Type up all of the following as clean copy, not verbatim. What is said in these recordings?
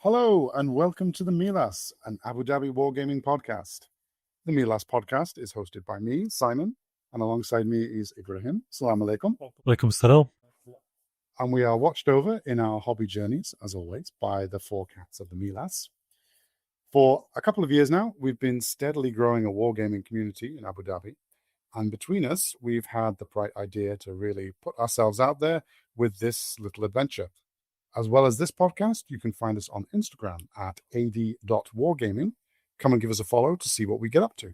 Hello and welcome to the Meelas, an Abu Dhabi Wargaming podcast. The Meelas Podcast is hosted by me, Simon, and alongside me is Ibrahim. Assalamu alaikum. Alaikum salam. And we are watched over in our hobby journeys, as always, by the four cats of the Meelas. For a couple of years now, we've been steadily growing a wargaming community in Abu Dhabi. And between us, we've had the bright idea to really put ourselves out there with this little adventure. As well as this podcast, you can find us on Instagram at ad.wargaming. Come and give us a follow to see what we get up to.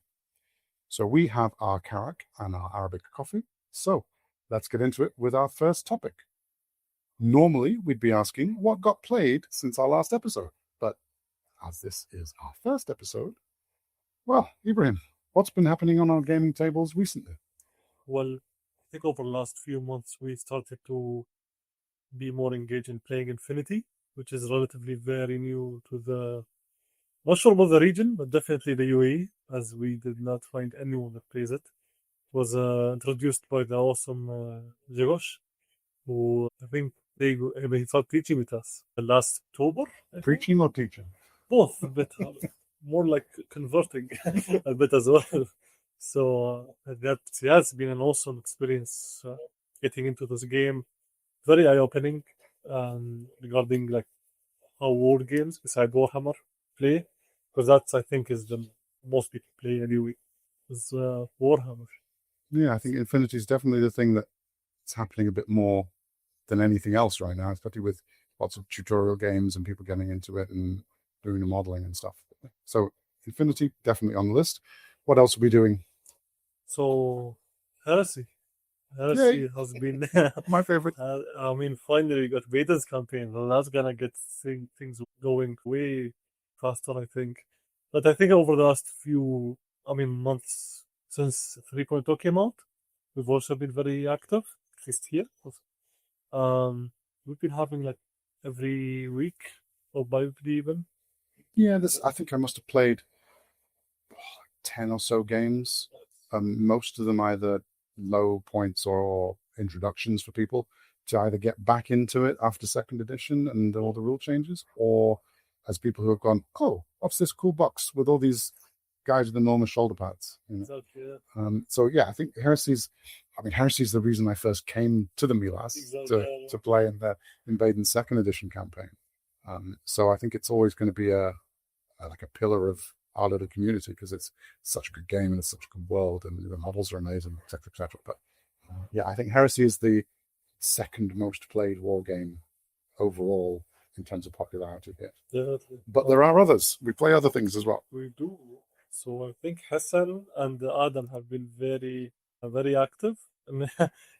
So we have our karak and our Arabic coffee. So let's get into it with our first topic. Normally, we'd be asking what got played since our last episode. But as this is our first episode, well, Ibrahim, what's been happening on our gaming tables recently? Well, I think over the last few months, we started to be more engaged in playing Infinity, which is relatively very new to the, not sure about the region, but definitely the UAE, as we did not find anyone that plays it. It was introduced by the awesome Jagosh, who I think he started teaching with us last October. Preaching or teaching? Both, a bit. More like converting a bit as well. So that has been an awesome experience getting into this game. Very eye-opening regarding like how war games beside Warhammer play, because that's I think is the most people play anyway. Is Warhammer. Yeah, I think Infinity is definitely the thing that's happening a bit more than anything else right now, especially with lots of tutorial games and people getting into it and doing the modeling and stuff. So Infinity definitely on the list. What else are we doing? So Heresy Yay. has been my favorite. Finally we got Veda's campaign, and that's gonna get things going way faster, I think. But I think over the last few months since 3.0 came out, we've also been very active, at least here. We've been having like every week or bi-weekly even. Yeah, I think I must have played 10 or so games. Most of them either low points or introductions for people to either get back into it after second edition and all the rule changes, or as people who have gone, oh, what's this cool box with all these guys with enormous shoulder pads? You know? Exactly, yeah. So yeah, I think Heresy's the reason I first came to the Meelas to play in the Invaden second edition campaign. So I think it's always going to be a pillar of our little community because it's such a good game and it's such a good world and the models are amazing, etc., etc. But yeah, I think Heresy is the second most played war game overall in terms of popularity here. Yeah, but there are others. We play other things as well. We do. So I think Hassan and Adam have been very, very active and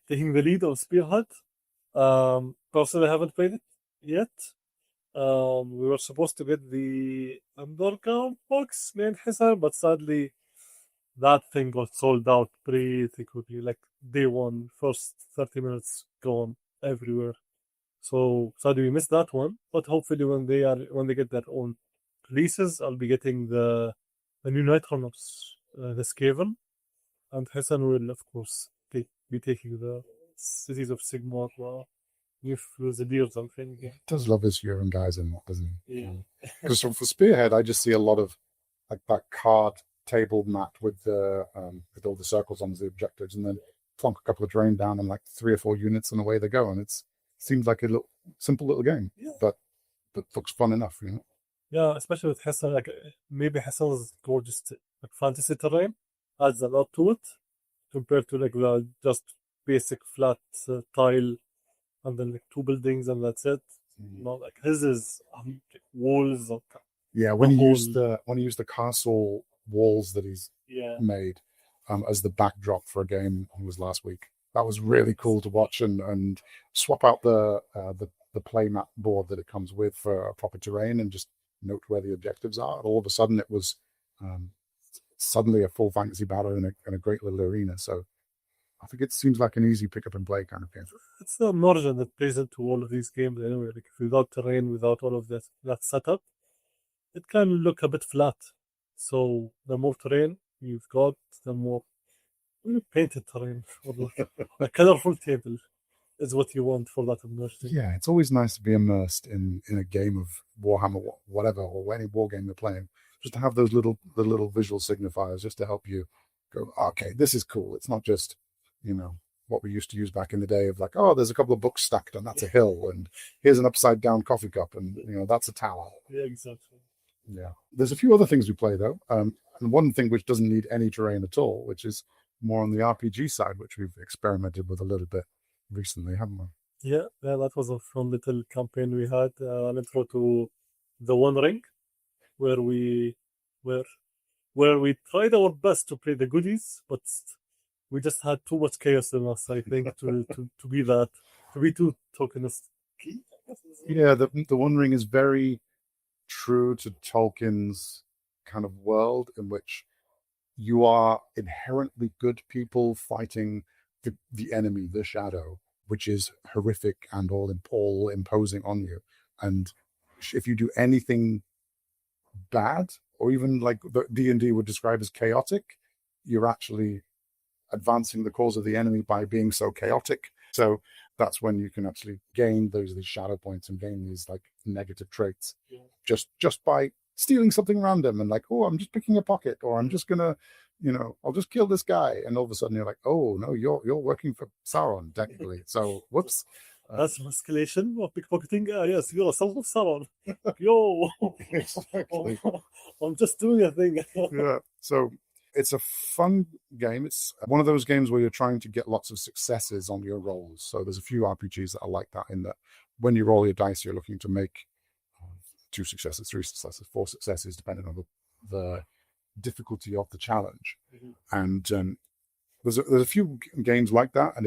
taking the lead on Spearhead. Personally, I haven't played it yet. We were supposed to get the underground box named Hassan, but sadly that thing got sold out pretty quickly. Like day one, first 30 minutes gone everywhere. So sadly we missed that one. But hopefully when they get their own releases, I'll be getting the new Night Runners, the Skaven, and Hassan will of course be taking the Cities of Sigmar. If there's a deal or something. Yeah. He does love his Euron guys in that, doesn't he? Yeah. Because for Spearhead, I just see a lot of like that card table mat with all the circles on the objectives, and then plonk a couple of terrain down and like 3 or 4 units, and away they go. And it seems like a simple little game, but looks fun enough, you know. Yeah, especially with Hassan, like maybe Hassan's gorgeous like fantasy terrain adds a lot to it compared to like the just basic flat tile. And then like 2 buildings and that's it. Not like his is walls. When he used the castle walls that he's made as the backdrop for a game was last week. That was really cool to watch and swap out the play map board that it comes with for a proper terrain and just note where the objectives are. And all of a sudden it was suddenly a full fantasy battle in a great little arena. So I think it seems like an easy pick up and play kind of game. It's the margin that plays into all of these games anyway. Like without terrain, without all of that setup, it can look a bit flat. So the more terrain you've got, the more painted terrain or a colorful table. is what you want for that immersion. Yeah, it's always nice to be immersed in a game of Warhammer, whatever, or any war game you're playing. Just to have the little visual signifiers, just to help you go, okay, this is cool. It's not just, what we used to use back in the day of like, oh, there's a couple of books stacked and that's a hill, and here's an upside down coffee cup, and that's a tower. Yeah, exactly. Yeah, there's a few other things we play though, and one thing which doesn't need any terrain at all, which is more on the RPG side, which we've experimented with a little bit recently, haven't we? Yeah, that was a fun little campaign we had, an intro to the One Ring, where we tried our best to play the goodies, but we just had too much chaos in us, I think, to be too tokenistic. Yeah, the One Ring is very true to Tolkien's kind of world, in which you are inherently good people fighting the enemy, the shadow, which is horrific and all imposing on you. And if you do anything bad, or even like the D&D would describe as chaotic, you're actually advancing the cause of the enemy by being so chaotic. So that's when you can actually gain these shadow points and gain these like negative traits, just by stealing something random and like, oh, I'm just picking a pocket, or I'm just gonna, I'll just kill this guy, and all of a sudden you're like, oh no, you're working for Sauron technically. So whoops. That's escalation of pickpocketing. Yes, you're a son of Sauron. Yo, exactly. I'm just doing a thing. Yeah. So it's a fun game. It's one of those games where you're trying to get lots of successes on your rolls. So there's a few RPGs that are like that, in that when you roll your dice, you're looking to make 2 successes, 3 successes, 4 successes, depending on the difficulty of the challenge. And there's a few games like that, and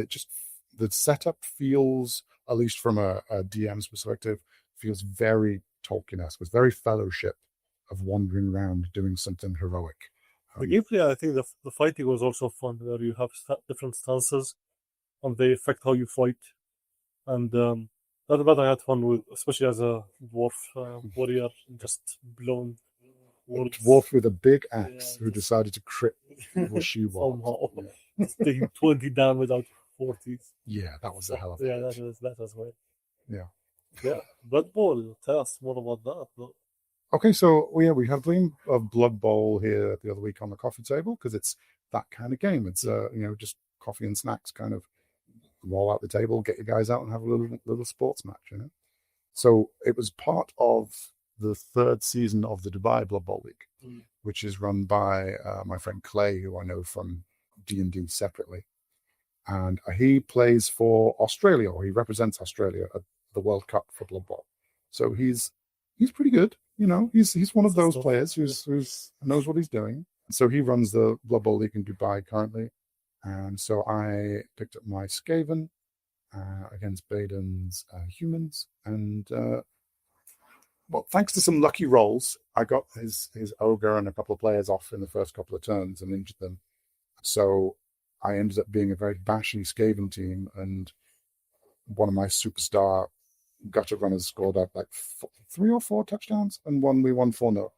the setup feels, at least from a DM's perspective, feels very Tolkien-esque. It's very Fellowship of wandering around doing something heroic. The gameplay, I think the fighting was also fun, where you have different stances and they affect how you fight. And that I had fun with, especially as a dwarf warrior, just blown dwarf with a big axe who decided to crit what she was. Somehow. Taking 20 damage out of 40. Yeah, that was a hell of a that as well. Yeah. Blood Bowl, tell us more about that. Though. Okay, so we had a game of Blood Bowl here the other week on the coffee table, because it's that kind of game. It's just coffee and snacks, kind of roll out the table, get your guys out and have a little sports match, So it was part of the 3rd season of the Dubai Blood Bowl League, which is run by my friend Clay, who I know from D&D separately. And he plays for Australia, or he represents Australia at the World Cup for Blood Bowl. So he's pretty good. He's one of those players who's knows what he's doing. So he runs the Blood Bowl League in Dubai currently. And so I picked up my Skaven against Baden's humans. And, thanks to some lucky rolls, I got his ogre and a couple of players off in the first couple of turns and injured them. So I ended up being a very bashy Skaven team, and one of my superstar gutter runners scored up like 3 or 4 touchdowns, and we won 4-0,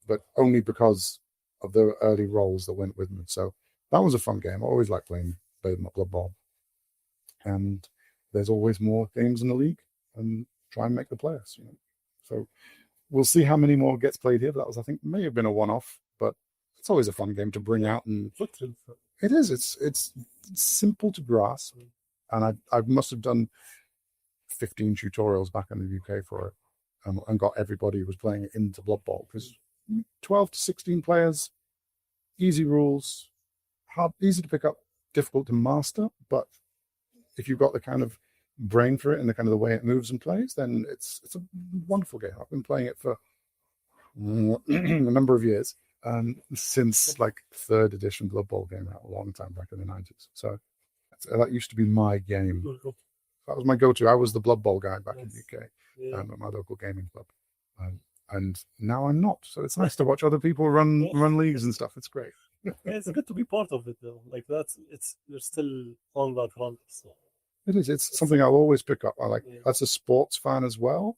but only because of the early rolls that went with me. So that was a fun game. I always like playing Blood Bowl, and there's always more games in the league, and try and make the players. So we'll see how many more gets played here. But that was, I think, may have been a one-off, but it's always a fun game to bring out. And it is. It's simple to grasp, and I must have done 15 tutorials back in the UK for it, and got everybody who was playing it into Blood Bowl, because 12 to 16 players, easy rules, easy to pick up, difficult to master, but if you've got the kind of brain for it and the kind of the way it moves and plays, then it's a wonderful game. I've been playing it for a number of years, since like 3rd edition Blood Bowl came out a long time back in the 90s. So that used to be my game. That was my go-to. I was the Blood Bowl guy back in the UK at my local gaming club, and now I'm not. So it's nice to watch other people run leagues and stuff. It's great. It's good to be part of it, though. Like you're still on that front. So. It is. It's something I'll always pick up. That's a sports fan as well.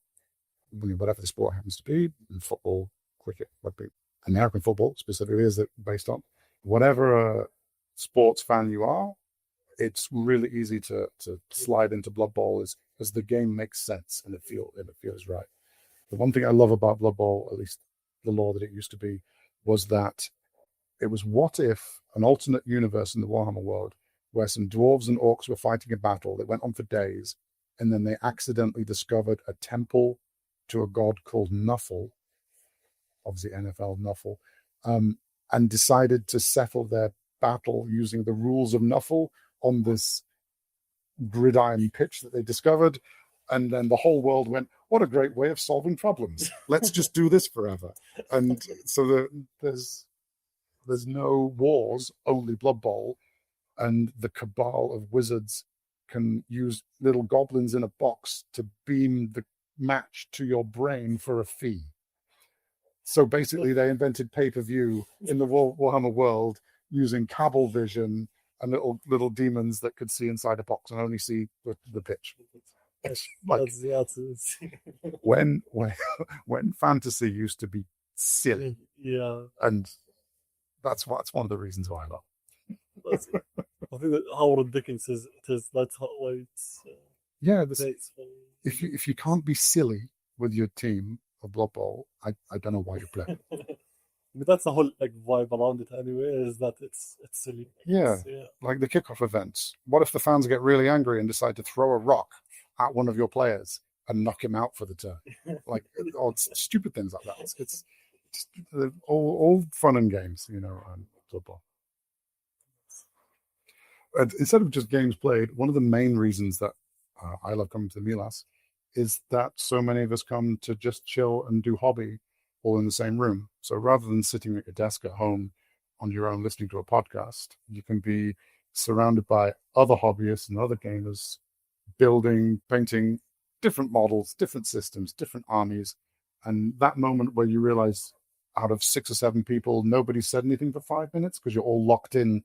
Whatever the sport happens to be, football, cricket, rugby, American football specifically is it based on. Whatever sports fan you are, it's really easy to slide into Blood Bowl as the game makes sense and it feels right. The one thing I love about Blood Bowl, at least the lore that it used to be, was that it was what if an alternate universe in the Warhammer world where some dwarves and orcs were fighting a battle that went on for days, and then they accidentally discovered a temple to a god called Nuffle, obviously NFL Nuffle, and decided to settle their battle using the rules of Nuffle on this gridiron pitch that they discovered. And then the whole world went, what a great way of solving problems. Let's just do this forever. And so there's no wars, only Blood Bowl. And the cabal of wizards can use little goblins in a box to beam the match to your brain for a fee. So basically they invented pay-per-view in the Warhammer world using cabal vision and little demons that could see inside a box and only see the pitch. Like, That's the answer. when fantasy used to be silly, Yeah, and that's one of the reasons why I love. I think that how ridiculous it is. That's how it's. Yeah, It's if you can't be silly with your team of Blood Bowl, I don't know why you play. But that's the whole like vibe around it anyway. Is that it's silly. Yeah, like the kickoff events. What if the fans get really angry and decide to throw a rock at one of your players and knock him out for the turn? Like, or stupid things like that. It's all fun and games, football. And instead of just games played, one of the main reasons that I love coming to the Meelas is that so many of us come to just chill and do hobby all in the same room. So rather than sitting at your desk at home on your own listening to a podcast, you can be surrounded by other hobbyists and other gamers building, painting different models, different systems, different armies. And that moment where you realize out of 6 or 7 people, nobody said anything for 5 minutes because you're all locked in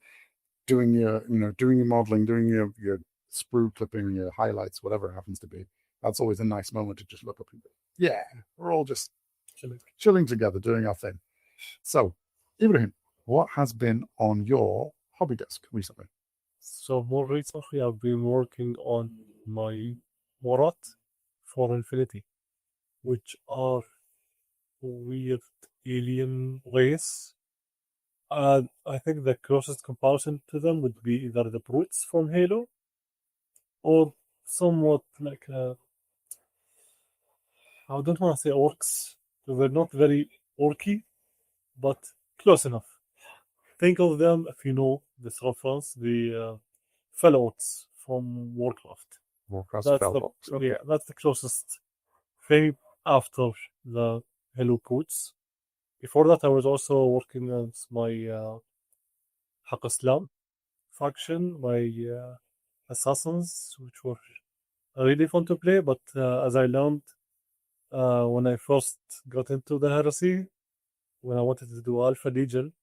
doing your modeling, doing your sprue clipping, your highlights, whatever it happens to be. That's always a nice moment to just look up and go, yeah, we're all just chilling together, doing our thing. So, Ibrahim, what has been on your hobby desk recently? So more recently, I've been working on my Morat for Infinity, which are weird alien race. I think the closest comparison to them would be either the brutes from Halo, or somewhat like I don't want to say orcs. They're not very orky, but close enough. Think of them, if you know this reference, the Fellows from Warcraft. Warcraft That's Spellbox. Okay. Yeah, that's the closest thing after the Hello Boots. Before that, I was also working on my Haq Islam faction, my assassins, which were really fun to play. But as I learned when I first got into the heresy, when I wanted to do Alpha Legion,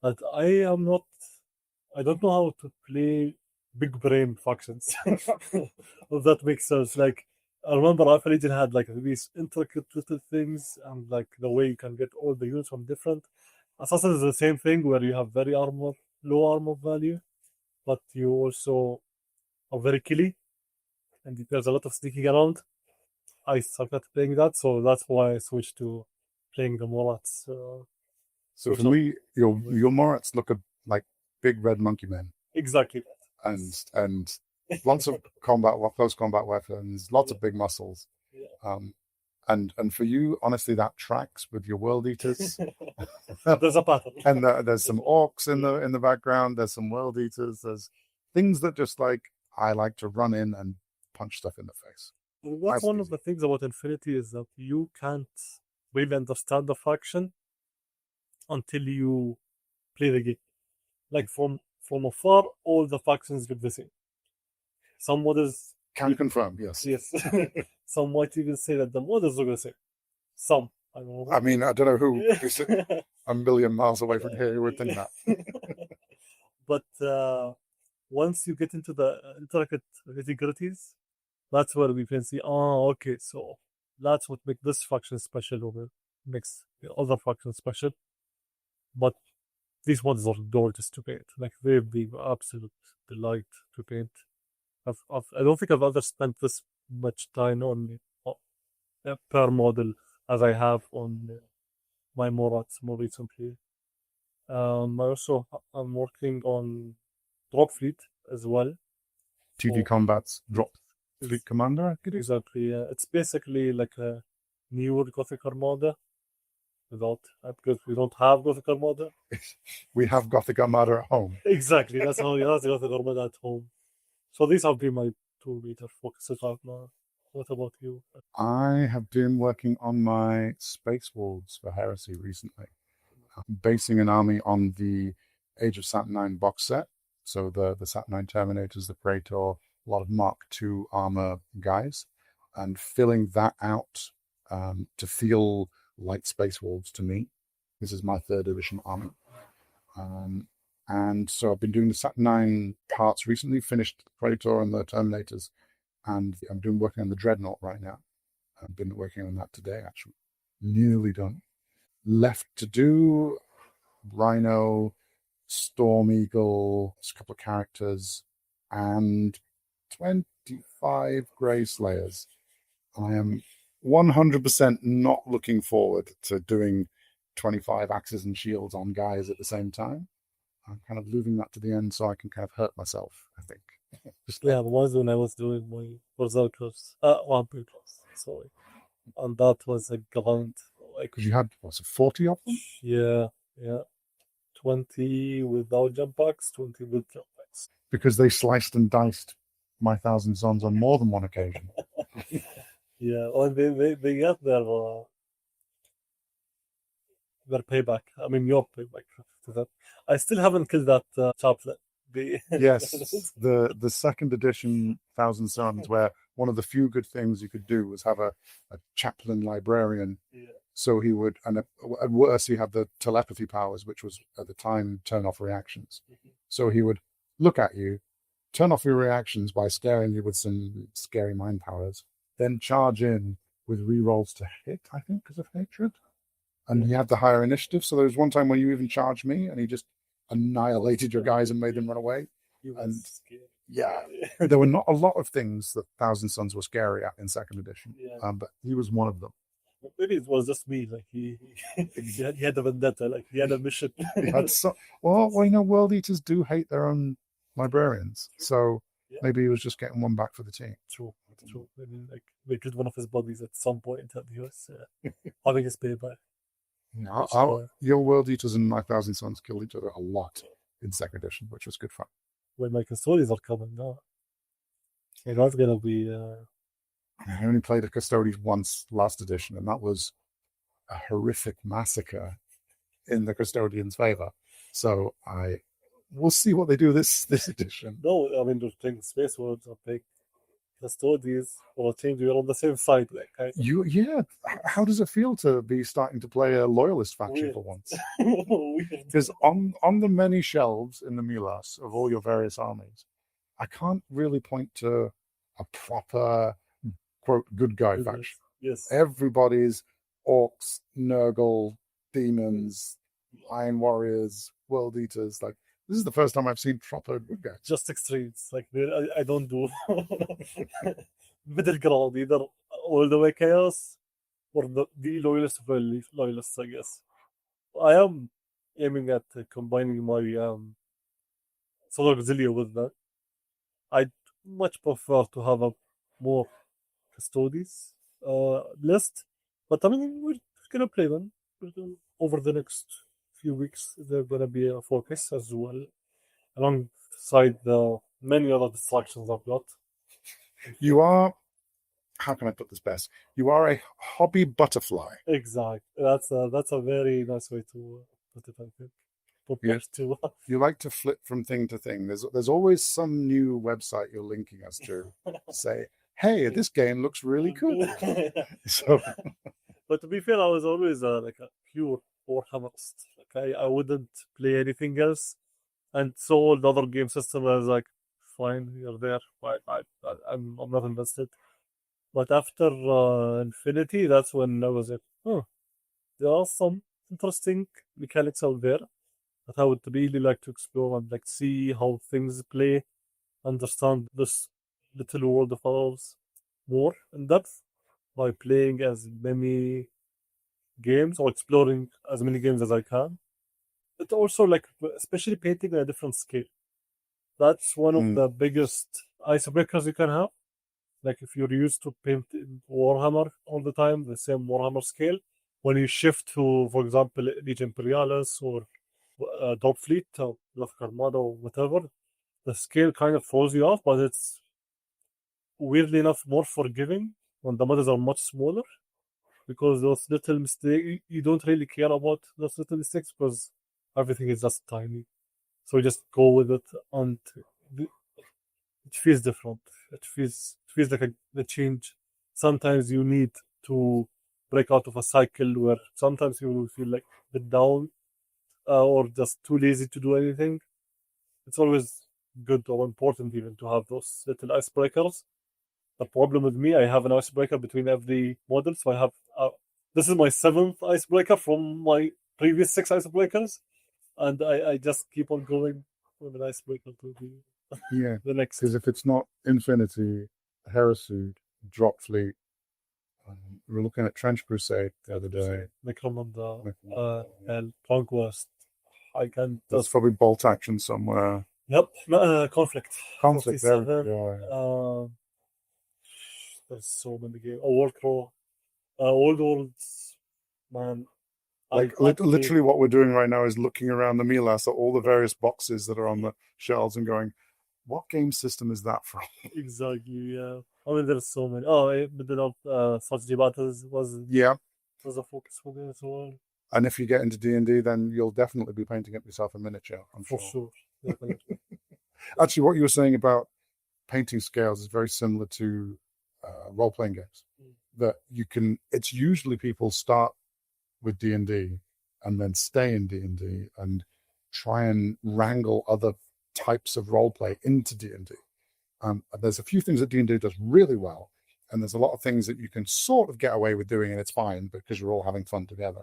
that I don't know how to play big brain factions. If that makes sense. Like, I remember Alpha Legion had like these intricate little things, and like the way you can get all the units from different. Assassin is the same thing, where you have very low armor value, but you also are very killy, and there's a lot of sneaking around. I started playing that, so that's why I switched to playing the Morats. So for me, your Morats look like big red monkey men. Exactly. And lots of close combat weapons, lots of big muscles. Yeah. And for you, honestly, that tracks with your world eaters. There's a pattern. And there's some orcs in the background. There's some world eaters. There's things that just like I like to run in and punch stuff in the face. That's one of the things about Infinity, is that you can't really understand the faction until you play the game. Like from afar, all the factions look the same. Some models can confirm, yes. Some might even say that the models look the same. Some, I don't know. I mean, I don't know who is a million miles away from here who would think that. But once you get into the intricate nitty-gritties, that's where we can see, okay, so that's what makes this faction special, or makes the other faction special. But these models are gorgeous to paint. Like they've been absolute delight to paint. I don't think I've ever spent this much time on per model as I have on my Morats more recently. I'm working on Drop Fleet as well. TD Combat's Drop Fleet Commander, I could Exactly. It's basically like a newer Gothic Armada because we don't have Gothic Armada. We have Gothic Armada at home. Exactly. That's Gothic Armada at home. So these have been my two major focuses right now. What about you? I have been working on my Space Wolves for Heresy recently, basing an army on the Age of Saturn 9 box set. So the Saturn 9 Terminators, the Praetor, a lot of Mark II armor guys, and filling that out to feel like Space Wolves to me. This is my 3rd edition army. And so I've been doing the Saturn 9 parts recently, finished the Praetor and the Terminators, and I'm working on the Dreadnought right now. I've been working on that today, actually. Nearly done. Left to do Rhino, Storm Eagle, a couple of characters, and 25 Grey Slayers. I am 100% not looking forward to doing 25 axes and shields on guys at the same time. I'm kind of leaving that to the end so I can kind of hurt myself, I think. The ones when I was doing my Berserkers, Vampire class, sorry. And that was a grand. Because you had, 40 of them? Yeah. 20 without jump packs, 20 with jump packs. Because they sliced and diced my Thousand Sons on more than one occasion. Yeah, they get their payback. I mean, your payback to that. I still haven't killed that chaplain. Yes, the 2nd edition Thousand Sons, where one of the few good things you could do was have a chaplain librarian. Yeah. So he would, and at worst, he had the telepathy powers, which was at the time turn off reactions. Mm-hmm. So he would look at you, turn off your reactions by scaring you with some scary mind powers, then charge in with rerolls to hit, I think, because of hatred. And he had the higher initiative. So there was one time when you even charged me, and he just annihilated your guys and made them run away. And yeah, there were not a lot of things that Thousand Sons were scary at in 2nd edition, but he was one of them. Maybe it was just me. Like he had a vendetta. Like he had a mission. He had well, World Eaters do hate their own librarians, so maybe he was just getting one back for the team. True. I mean, like they killed one of his bodies at some point, and he was having his payback. Your World Eaters and my Thousand Sons killed each other a lot in 2nd edition, which was good fun. When my custodians are coming now, that's gonna be. I only played a Custodians once last edition, and that was a horrific massacre in the Custodians' favor. So we'll see what they do this edition. No, I mean, those things, Space Wolves are big. Custodians or a team, you're on the same side. How does it feel to be starting to play a loyalist faction for once? Because on the many shelves in the Meelas of all your various armies, I can't really point to a proper quote good guy faction. Yes. Everybody's orcs, Nurgle, demons, Iron Warriors, World Eaters. Like, this is the first time I've seen proper good guys. Just extremes. Like, I don't do middle ground, either all the way chaos or the loyalist of loyalists, I guess. I am aiming at combining my Solar Auxiliary with that. I'd much prefer to have a more Custodies list, but I mean, we're gonna play them over the next few weeks. They're gonna be a focus as well, alongside the many other distractions I've got. You are, how can I put this best? You are a hobby butterfly. Exactly. That's a very nice way to put it, I think. You like to flip from thing to thing. There's always some new website you're linking us to. Say, hey, this game looks really cool. So, but to be fair, I was always like a pure Warhammerist. Okay, I wouldn't play anything else, and so the other game system was like, fine, you're there. I'm not invested. But after Infinity, that's when I was like, there are some interesting mechanics out there. that I would really like to explore and like see how things play, understand this little world of ours more in depth by playing as many games or exploring as many games as I can. It also like especially painting at a different scale. That's one of the biggest icebreakers you can have. Like if you're used to painting Warhammer all the time, the same Warhammer scale, when you shift to, for example, Age Imperialis or Top Fleet or Gothic Armada or whatever, the scale kind of throws you off, but it's weirdly enough more forgiving when the models are much smaller, because those little mistakes, you don't really care about those little mistakes because everything is just tiny. So you just go with it, and it feels different. It feels like a change. Sometimes you need to break out of a cycle where sometimes you will feel like a bit down or just too lazy to do anything. It's always good or important even to have those little icebreakers. The problem with me, I have an icebreaker between every model. So I have, this is my 7th icebreaker from my previous 6 icebreakers. And I just keep on going with an icebreaker to the next. Because if it's not Infinity, Heresy, Drop Fleet, we were looking at Trench Crusade the other day. Necromunda, and Conquest. That's probably bolt action somewhere. Yep, Conflict. Conflict, there we go. There's so many games. Warcraft, Old Worlds, man. Literally what we're doing right now is looking around the Meelas at all the various boxes that are on the shelves and going, what game system is that from? Exactly, yeah. I mean, there's so many. Oh, but strategy battles was a focus for me as well. And if you get into D&D, then you'll definitely be painting up yourself a miniature, I'm sure. For sure, definitely. Actually, what you were saying about painting scales is very similar to role-playing games. That you can, it's usually people start with D&D and then stay in D&D and try and wrangle other types of role-play into D&D. And there's a few things that D&D does really well, and there's a lot of things that you can sort of get away with doing, and it's fine because you're all having fun together.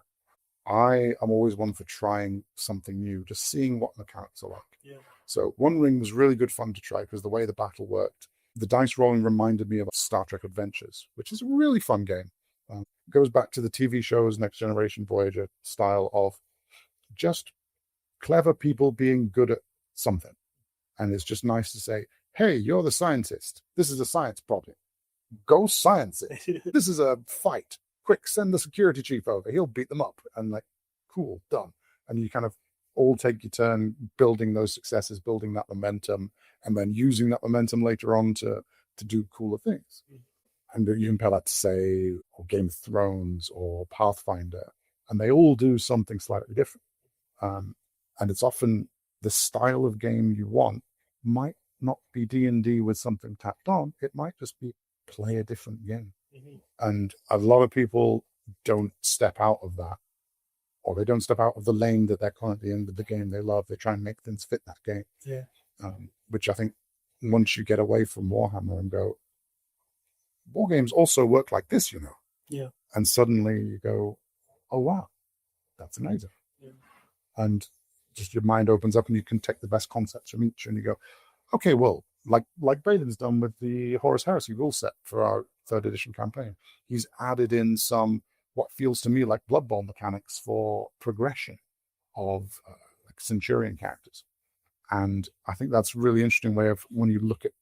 I am always one for trying something new, just seeing what mechanics are like. Yeah. So One Ring was really good fun to try because the way the battle worked, the dice rolling reminded me of Star Trek Adventures, which is a really fun game. Goes back to the TV shows, Next Generation, Voyager style of just clever people being good at something. And it's just nice to say, hey, you're the scientist. This is a science problem. Go science it. This is a fight. Quick, send the security chief over. He'll beat them up. And like, cool, done. And you kind of all take your turn building those successes, building that momentum, and then using that momentum later on to do cooler things. And you compare that to, say, or Game of Thrones or Pathfinder, and they all do something slightly different. And it's often the style of game you want might not be D&D with something tacked on. It might just be play a different game. Mm-hmm. And a lot of people don't step out of that, or they don't step out of the lane that they're currently in with the game they love. They try and make things fit that game. Yeah. Which I think once you get away from Warhammer and go, war games also work like this, Yeah. And suddenly you go, oh, wow, that's amazing. Yeah. And just your mind opens up and you can take the best concepts from each and you go, okay, well, like Braden's done with the Horus Heresy rule set for our 3rd edition campaign. He's added in some, what feels to me like Blood Bowl mechanics for progression of like Centurion characters. And I think that's a really interesting way of, when you look at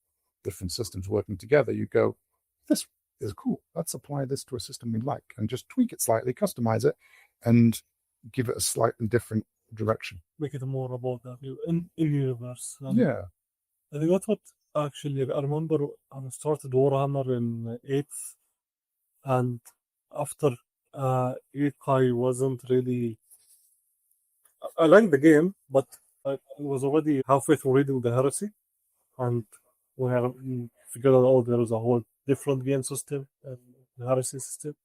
different systems working together, you go, this is cool. Let's apply this to a system we like and just tweak it slightly, customize it, and give it a slightly different direction. Make it more about that in universe. Yeah. I think that's what actually I remember. I started Warhammer in 8th, and after 8th, I wasn't really. I liked the game, but I was already halfway through reading the Heresy, and we figured out, oh, there was a whole different game system and the Heresy system.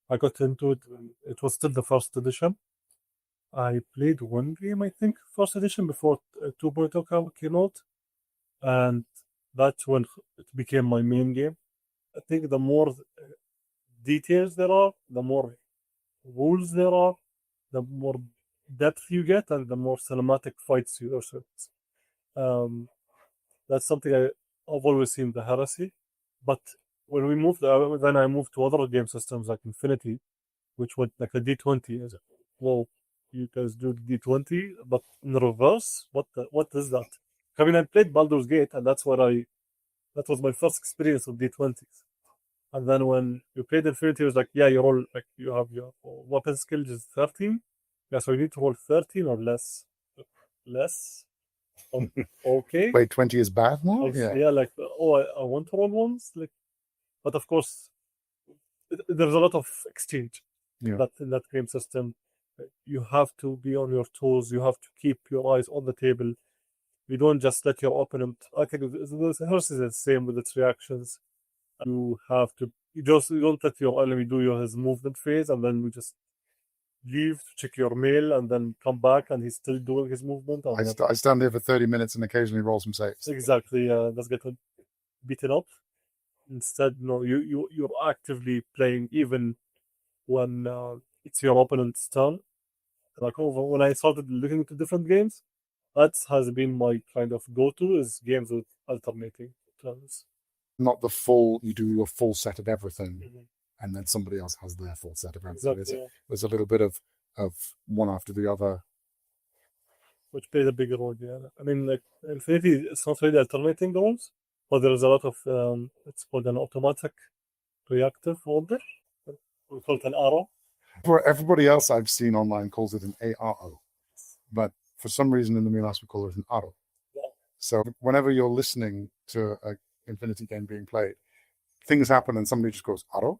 I got into it. It was still the 1st edition. I played one game, I think, 1st edition before 2.0 came out, and that's when it became my main game. I think the more details there are, the more rules there are, the more depth you get and the more cinematic fights you also. That's something I've always seen the Heresy. But when we moved, then I moved to other game systems like Infinity, which went like a D20. Is it? Well, you guys do D20, but in reverse. What is that? I mean, I played Baldur's Gate, and that was my first experience with D20s. And then when you played Infinity, it was like, yeah, you roll, like, you have your weapon skill is 13. Yeah, so you need to roll 13 or less. Less? Okay. Wait, 20 is bad now? Yeah, like, I want to roll ones. Like, but of course, there's a lot of exchange in that game system. You have to be on your toes. You have to keep your eyes on the table. You don't just let your opponent. I think the Horus is the same with its reactions. You don't let your enemy do his movement phase, and then you just leave to check your mail, and then come back, and he's still doing his movement. I stand there for 30 minutes and occasionally roll some saves. Exactly. That's getting beaten up. Instead, no, you're actively playing even when it's your opponent's turn. Like when I started looking into different games, that has been my kind of go-to is games with alternating turns. Not the full, you do your full set of everything, and then somebody else has their full set of everything. Exactly, There's a little bit of one after the other. Which plays a big role, yeah. I mean, like, Infinity, it's not really alternating the roles, but there's a lot of, it's called an automatic reactive order. We call it an arrow. For everybody else I've seen online calls it an ARO, but for some reason in the Meelas we call it an arrow. Yeah. So whenever you're listening to an Infinity game being played, things happen and somebody just goes, arrow?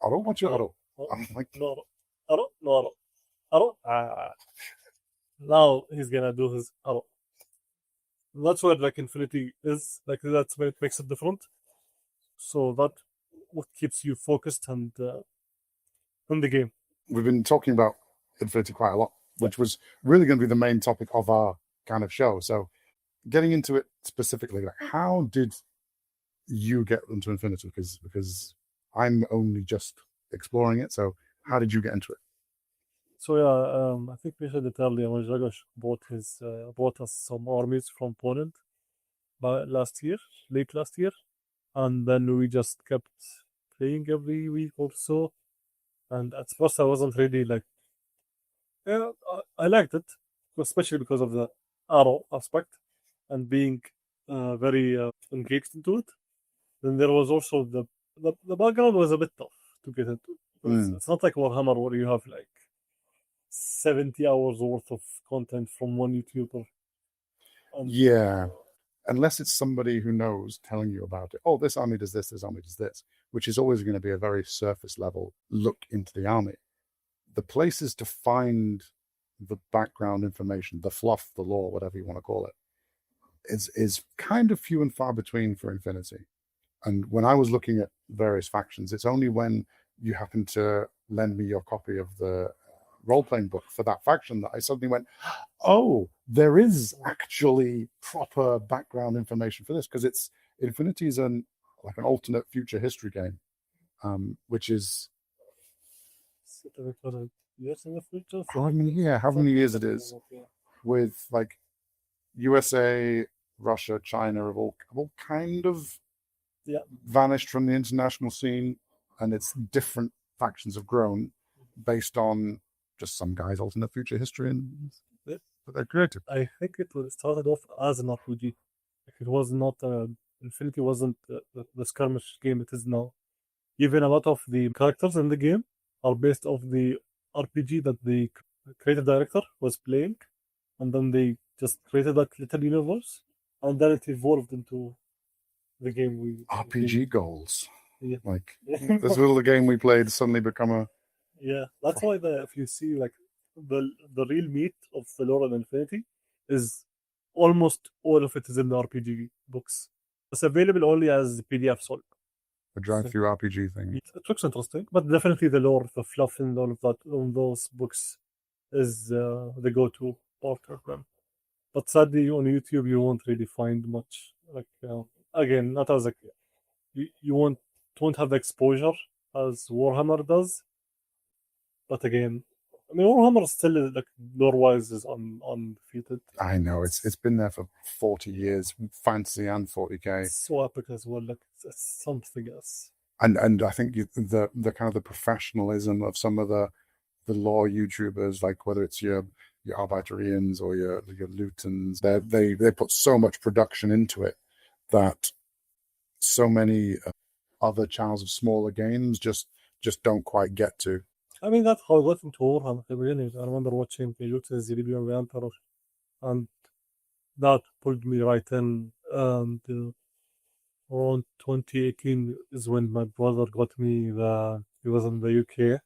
Arrow? What's your arrow? I'm like, no arrow. No arrow. Arrow? Now he's gonna do his arrow. That's what like Infinity is. Like that's what makes it different. So that what keeps you focused and in the game. We've been talking about Infinity quite a lot, which was really going to be the main topic of our kind of show. So getting into it specifically, like, how did you get into Infinity? Because I'm only just exploring it. So how did you get into it? So yeah, I think we said it earlier when Jagosh bought us some armies from Poland late last year, and then we just kept playing every week or so. And at first, I wasn't really like, yeah, I liked it, especially because of the arrow aspect and being very engaged into it. Then there was also the background was a bit tough to get into. It's not like Warhammer where you have like 70 hours worth of content from one YouTuber. Yeah, unless it's somebody who knows telling you about it. Oh, this army does this army does this, which is always going to be a very surface level look into the army. The places to find the background information, the fluff, the lore, whatever you want to call it, is kind of few and far between for Infinity. And when I was looking at various factions, it's only when you happen to lend me your copy of the role-playing book for that faction that I suddenly went, oh, there is actually proper background information for this, because Infinity is like an alternate future history game, which is years in the future. How many years it is, with like USA, Russia, China have all kind of vanished from the international scene, and it's different factions have grown based on just some guy's alternate future history and that they're creative. I think it started off as an RPG. It was not Infinity wasn't the skirmish game it is now. Even a lot of the characters in the game are based off the RPG that the creative director was playing, and then they just created that little universe, and then it evolved into the game RPG goals. Yeah. Like this little game we played suddenly become a that's why if you see like the real meat of the lore of Infinity is almost all of it is in the RPG books. It's available only as PDF sold. A drive-through RPG thing. It looks interesting, but definitely the lore, the fluff, and all of that on those books is the go-to part of them. But sadly, on YouTube, you won't really find much. Like again, not as like you won't have the exposure as Warhammer does. But again, I mean, Warhammer is still like lore-wise is undefeated. I know it's been there for 40 years, fantasy and 40k. It's so epic as well. Like it's something else. And I think the kind of the professionalism of some of the lore YouTubers, like whether it's your Arbitarians or your Lutons, they put so much production into it that so many other channels of smaller games just don't quite get to. I mean, that's how I got into Warhammer at the beginning. I remember watching Meelas Emperor, and that pulled me right in. And around 2018 is when my brother got me he was in the UK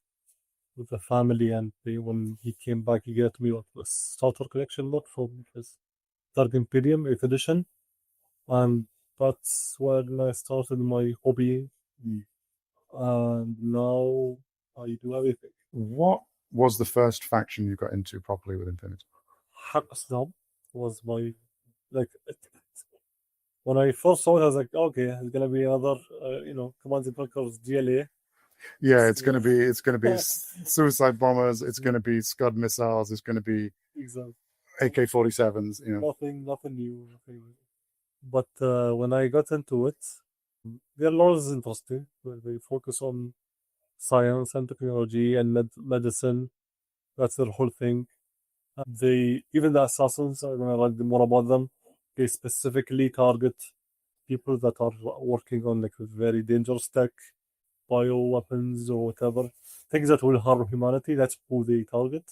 with the family, and when he came back, he got me the starter collection lot from his Third Imperium 8th edition, and that's when I started my hobby, and now I do everything. What was the first faction you got into properly with Infinity? Hackasdam was my when I first saw it, I was like, okay, it's gonna be another Command and Conquer's GLA. Yeah, it's gonna be suicide bombers. It's gonna be Scud missiles. It's gonna be exactly AK-47s. Nothing new. But when I got into it, their lore is interesting. They focus on science and technology and medicine. That's their whole thing. Even the assassins, I'm gonna read more about them. They specifically target people that are working on like very dangerous tech, bioweapons or whatever, things that will harm humanity. That's who they target.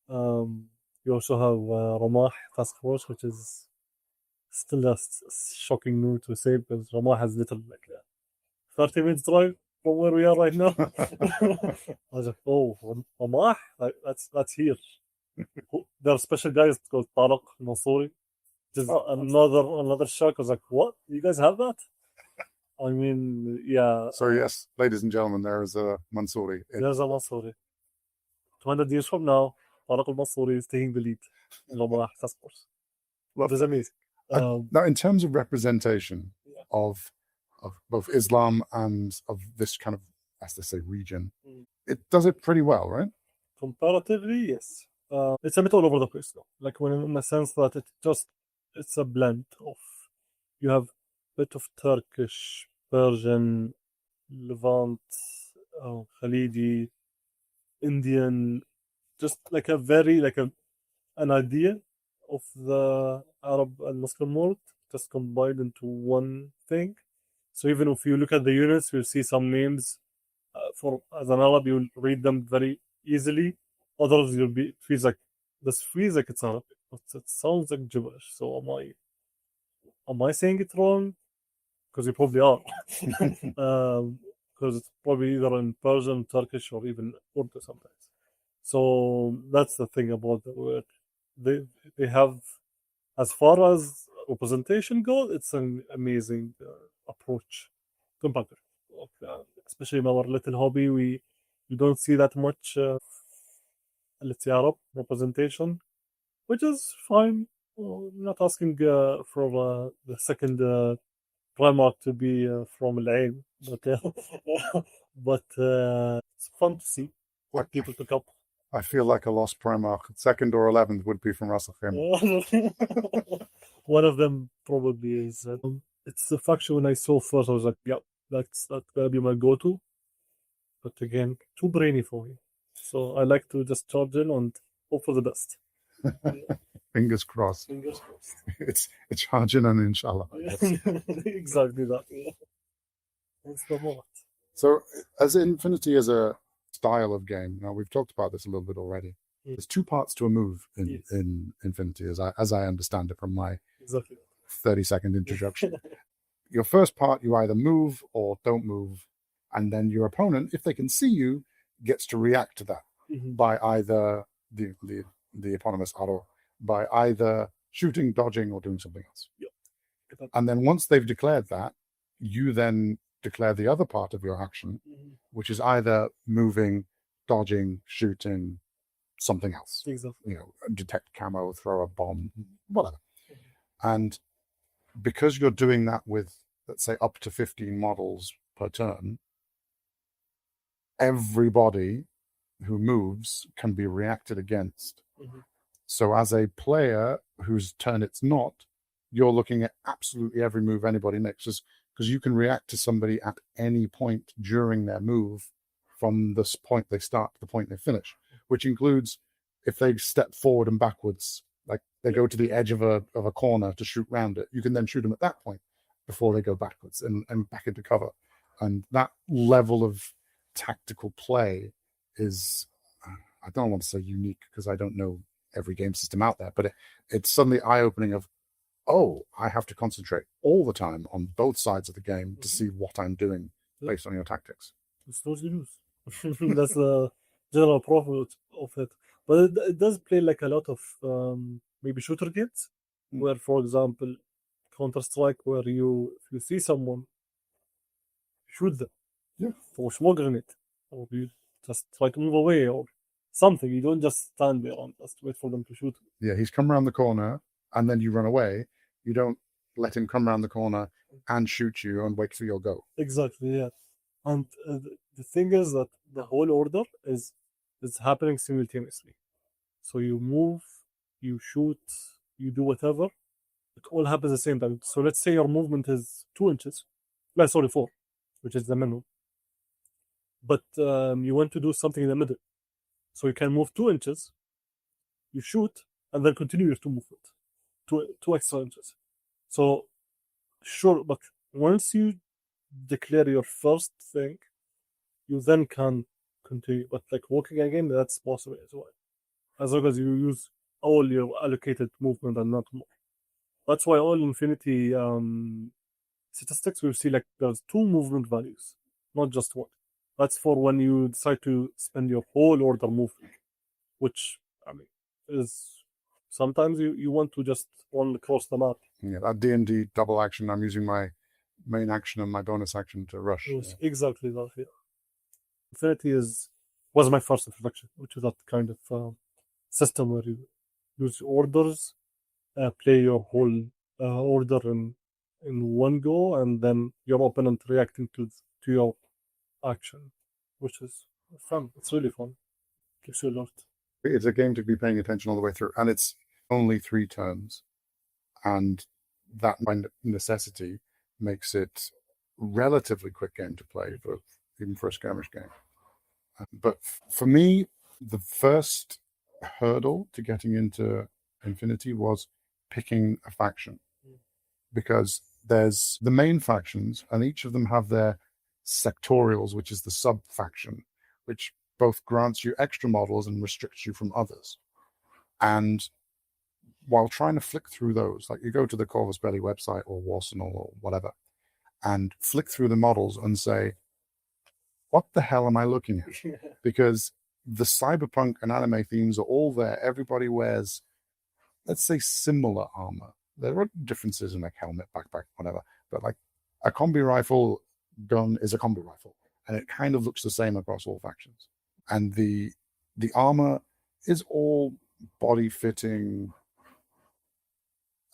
You also have Ramah Task Force, which is still a shocking news to say, because Ramah has little 30 minutes drive from where we are right now. I was like, oh, Ramah, that's here. There are special guys called Tariq Mansouri. Just another shock. I was like, what? You guys have that? I mean, yeah. So yes, ladies and gentlemen, there is a Mansouri. There's a Mansouri. 200 years from now, Tariq al-Mansouri is taking the lead in Ramah Task Force. It is amazing. Now, in terms of representation of both Islam and of this kind of, as they say, region, it does it pretty well, right? Comparatively, yes. It's a bit all over the place, though. Like when, in the sense that it's a blend of, you have a bit of Turkish, Persian, Levant, Khalidi, Indian, just like a very an idea of the Arab and Muslim world just combined into one thing. So even if you look at the units, you'll see some names as an Arab, you'll read them very easily. Others feels like it's Arabic, but it sounds like gibberish. So am I saying it wrong? Because you probably are. Because it's probably either in Persian, Turkish, or even Urdu sometimes. So that's the thing about the word. They have, as far as representation goes, it's an amazing approach compared to, especially in our little hobby. We don't see that much, let's say, Arab representation, which is fine. I'm not asking for the second Primark to be from Al-Ain, but it's fun to see what people pick up. I feel like a lost Primark. 2nd or 11th would be from Ras Al Khaimah. One of them probably is. It's the faction when I saw first, I was like, yeah, that's gonna be my go-to. But again, too brainy for me. So I like to just charge in and hope for the best. Fingers crossed. Fingers crossed. It's charging and inshallah. Exactly that. Yeah. That's the moment. So, as Infinity as a style of game, now we've talked about this a little bit already. There's two parts to a move in Infinity, as I understand it from my 30-second introduction. Your first part, you either move or don't move, and then your opponent, if they can see you, gets to react to that by either the eponymous arrow, by either shooting, dodging, or doing something else. Yep. And then once they've declared that, you then declare the other part of your action, which is either moving, dodging, shooting, something else. Exactly. Detect camo, throw a bomb, whatever. And because you're doing that with, let's say, up to 15 models per turn, everybody who moves can be reacted against. Mhm. So as a player whose turn it's not, you're looking at absolutely every move anybody makes, just because you can react to somebody at any point during their move from the point they start to the point they finish, which includes if they step forward and backwards, like they go to the edge of a corner to shoot round it, you can then shoot them at that point before they go backwards and back into cover. And that level of tactical play is, I don't want to say unique because I don't know every game system out there, but it's suddenly eye-opening of, oh, I have to concentrate all the time on both sides of the game to see what I'm doing based on your tactics. It's no use. That's the general profit of it. But it does play like a lot of maybe shooter games, where, for example, Counter-Strike, where if you see someone, shoot them. Yeah. Or smoke grenade. Or you just try to move away or something. You don't just stand there and just wait for them to shoot. Yeah, he's come around the corner and then you run away. You don't let him come around the corner and shoot you and wait for your go. Exactly, yeah. And the thing is that the whole order is happening simultaneously. So you move, you shoot, you do whatever. It all happens at the same time. So let's say your movement is 2 inches. 4, which is the minimum. But you want to do something in the middle. So you can move 2 inches, you shoot, and then continue your 2 movement. 2 extra inches. So, sure, but once you declare your first thing, you then can continue. But like walking again, that's possible as well. As long as you use all your allocated movement and not more. That's why all Infinity statistics will see like there's 2 movement values, not just 1. That's for when you decide to spend your whole order moving, which I mean is sometimes you want to just run across the map. Yeah, that D&D double action, I'm using my main action and my bonus action to rush. Yes, exactly that. Yeah. Infinity was my first introduction, which is that kind of system where you use orders, play your whole order in one go, and then your opponent reacting to your action, which is fun. It's really fun. Keeps you alert. It's a game to be paying attention all the way through, and it's only 3 turns, and that by necessity makes it relatively quick game to play, even for a skirmish game. But for me, the first hurdle to getting into Infinity was picking a faction, because there's the main factions, and each of them have their sectorials, which is the sub-faction, which both grants you extra models and restricts you from others. And while trying to flick through those, like you go to the Corvus Belli website or Warsenal or whatever, and flick through the models and say, what the hell am I looking at? Because the cyberpunk and anime themes are all there. Everybody wears, let's say, similar armor. There are differences in like helmet, backpack, whatever, but like a combi rifle gun is a combi rifle, and it kind of looks the same across all factions. And the armor is all body-fitting,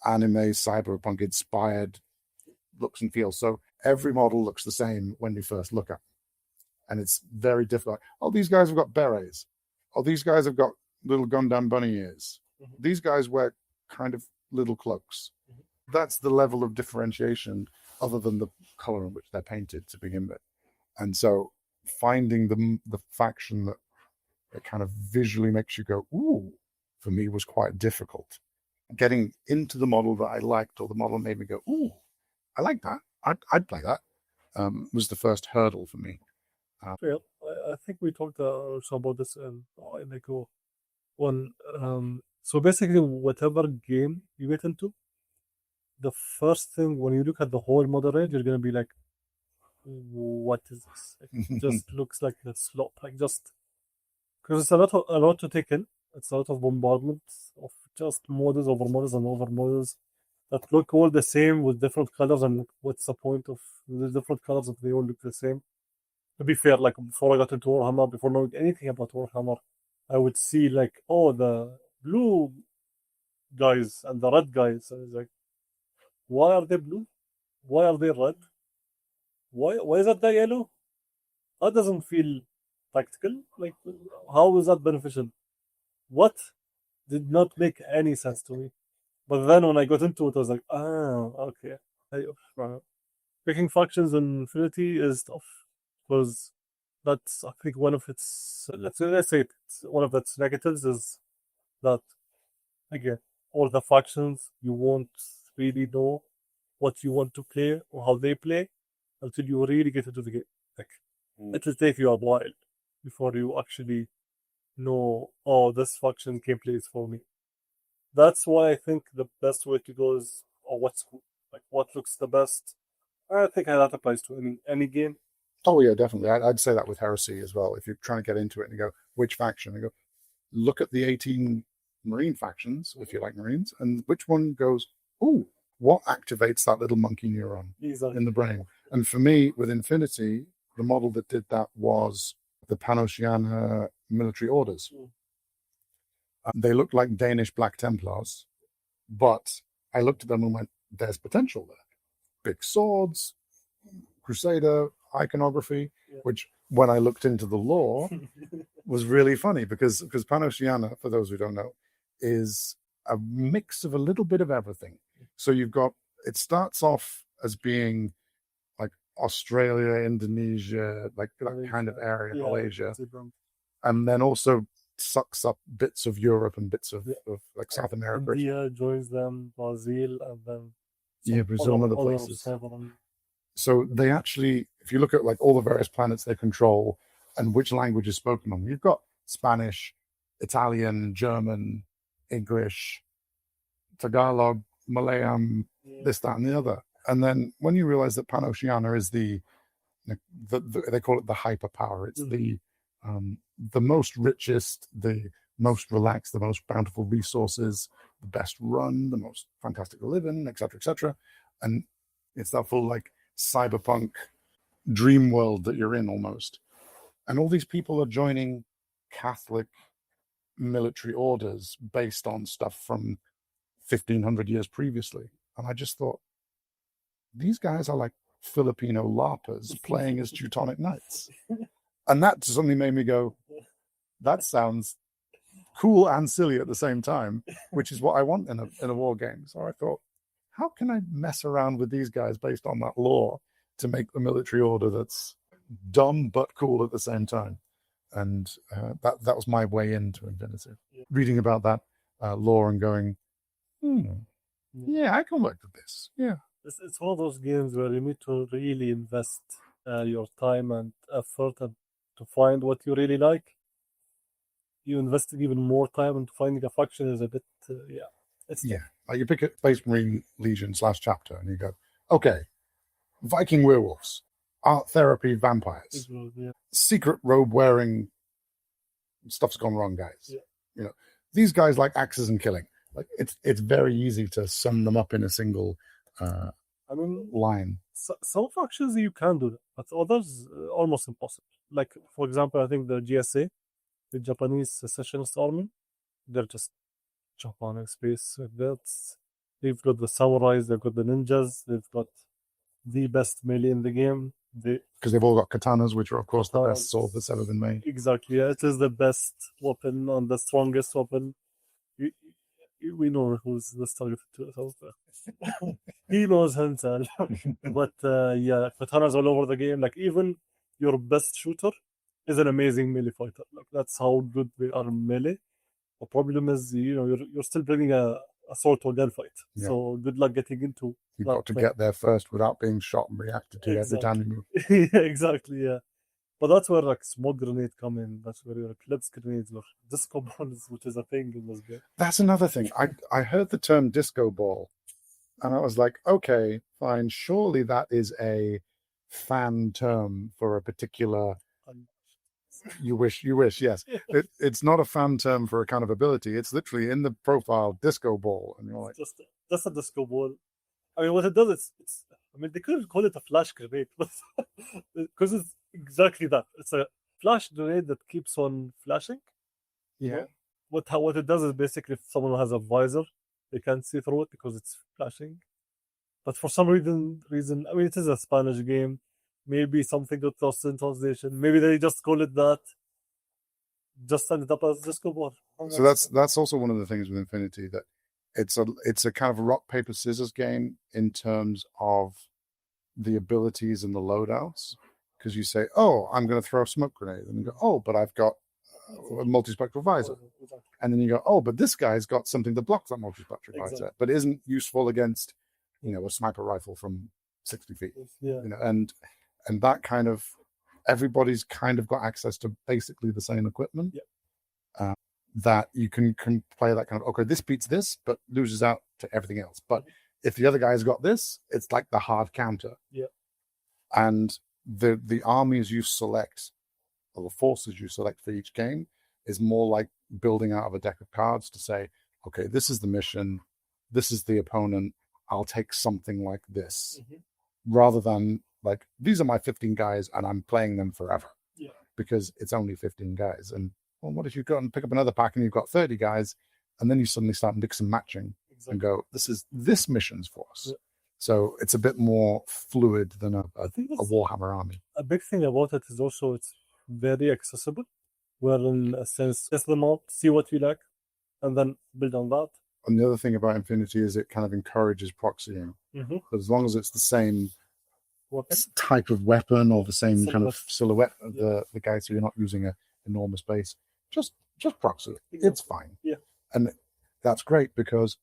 anime, cyberpunk inspired looks and feels. So every model looks the same when you first look at them. And it's very difficult. Oh, these guys have got berets. Oh, these guys have got little Gundam bunny ears. Mm-hmm. These guys wear kind of little cloaks. Mm-hmm. That's the level of differentiation other than the color in which they're painted to begin with. And so finding the faction that kind of visually makes you go, ooh, for me was quite difficult. Getting into the model that I liked, or the model made me go, ooh, I like that. I'd play that, was the first hurdle for me. Yeah, I think we talked also about this in like one. So basically, whatever game you get into, the first thing when you look at the whole model range, you're gonna be like, "What is this?" It just looks like the slop, like just because it's a lot to take in. It's a lot of bombardment of just models over models and over models that look all the same with different colors. And what's the point of the different colors if they all look the same? To be fair, like before I got into Warhammer, before knowing anything about Warhammer, I would see like, oh, the blue guys and the red guys. I was like, why are they blue? Why are they red? Why is that guy yellow? That doesn't feel tactical. Like, how is that beneficial? What did not make any sense to me. But then when I got into it, I was like, okay. Picking factions in Infinity is tough because that's, I think, one of its, let's say it's one of its negatives is that, again, all the factions, you won't really know what you want to play or how they play until you really get into the game. Like, it will take you a while before you actually know, this faction gameplay is for me. That's why I think the best way to go is, what's cool, like what looks the best. I think that applies to any game. Oh yeah, definitely. I'd say that with Heresy as well. If you're trying to get into it and you go, which faction? And go, look at the 18 Marine factions, if you like Marines, and which one goes, ooh, what activates that little monkey neuron in the brain? And for me, with Infinity, the model that did that was the Pan-Oceania military orders. They looked like Danish Black Templars, but I looked at them and went, there's potential there. Big swords, Crusader, iconography, which when I looked into the lore was really funny because Pan-Oceania, for those who don't know, is a mix of a little bit of everything. So it starts off as being like Australia, Indonesia, like that kind of area, Malaysia, and then also sucks up bits of Europe and bits of like South America. India joins them, Brazil, and then Brazil and other places. So they actually, if you look at like all the various planets they control and which language is spoken on, you've got Spanish, Italian, German, English, Tagalog, Malayalam, this, that, and the other. And then when you realize that Pan-Oceania is they call it the hyperpower. It's the most richest, the most relaxed, the most bountiful resources, the best run, the most fantastic to live in, etc., etc. And it's that full like cyberpunk dream world that you're in almost. And all these people are joining Catholic military orders based on stuff from 1500 years previously. And I just thought, these guys are like Filipino LARPers playing as Teutonic Knights. And that suddenly made me go, that sounds cool and silly at the same time, which is what I want in a war game. So I thought, how can I mess around with these guys based on that lore to make the military order that's dumb but cool at the same time? And that was my way into Infinity. Reading about that lore and going, I can work with this. Yeah. It's one of those games where you need to really invest your time and effort to find what you really like. You invested even more time into finding a faction is a bit, Like you pick a Space Marine Legion / chapter and you go, okay, Viking werewolves, art therapy vampires, secret robe wearing, stuff's gone wrong guys. You know, these guys like axes and killing. Like it's very easy to sum them up in a single line. Some factions you can do that, but others almost impossible. Like for example, I think the GSA, the Japanese Secessionist Army, they're just Japan space with that. They've got the samurais, they've got the ninjas, they've got the best melee in the game. Because they've all got katanas, which are of course the best sword that's ever been made. Exactly, it is the best weapon and the strongest weapon. We know who's the target to us. He knows himself. But katanas all over the game. Like even your best shooter is an amazing melee fighter. Like that's how good they are in melee. The problem is, you're still bringing a sword to a gunfight. Yeah. So good luck getting into. You've got to get there first without being shot and reacted to every time you move. Exactly, yeah. But that's where like smoke grenade come in. That's where your eclipse grenades or disco balls, which is a thing in this game. That's another thing. I heard the term disco ball, and I was like, okay, fine. Surely that is a fan term for a particular. You wish, yes. It's not a fan term for a kind of ability. It's literally in the profile disco ball, and you're like, just a disco ball. I mean, what it does, they could call it a flash grenade, but because it's exactly that. It's a flash grenade that keeps on flashing. Yeah. What it does is basically if someone has a visor, they can't see through it because it's flashing. But for some reason, it is a Spanish game. Maybe something got lost in translation. Maybe they just call it that. just set it up as disco ball. So that's also one of the things with Infinity, that it's a kind of a rock paper scissors game in terms of the abilities and the loadouts. Because you say, oh, I'm going to throw a smoke grenade, and you go, oh, but I've got a multispectral visor, and then you go, oh, but this guy's got something that blocks that multispectral visor, but isn't useful against, a sniper rifle from 60 feet. And that kind of, everybody's kind of got access to basically the same equipment. That you can play that kind of, okay, this beats this, but loses out to everything else. But if the other guy's got this, it's like the hard counter. And the armies you select, or the forces you select for each game, is more like building out of a deck of cards to say, okay, this is the mission, this is the opponent, I'll take something like this, rather than like, these are my 15 guys and I'm playing them forever, because it's only 15 guys. And well, what if you go and pick up another pack and you've got 30 guys, and then you suddenly start mix and matching and go, this is this mission's force. So it's a bit more fluid than a Warhammer army. A big thing about it is also it's very accessible, where in a sense, test them out, see what you like, and then build on that. And the other thing about Infinity is it kind of encourages proxying. But as long as it's the same type of weapon or the same kind of silhouette of the guy, so you're not using an enormous base, just proxy. It's fine. And that's great, because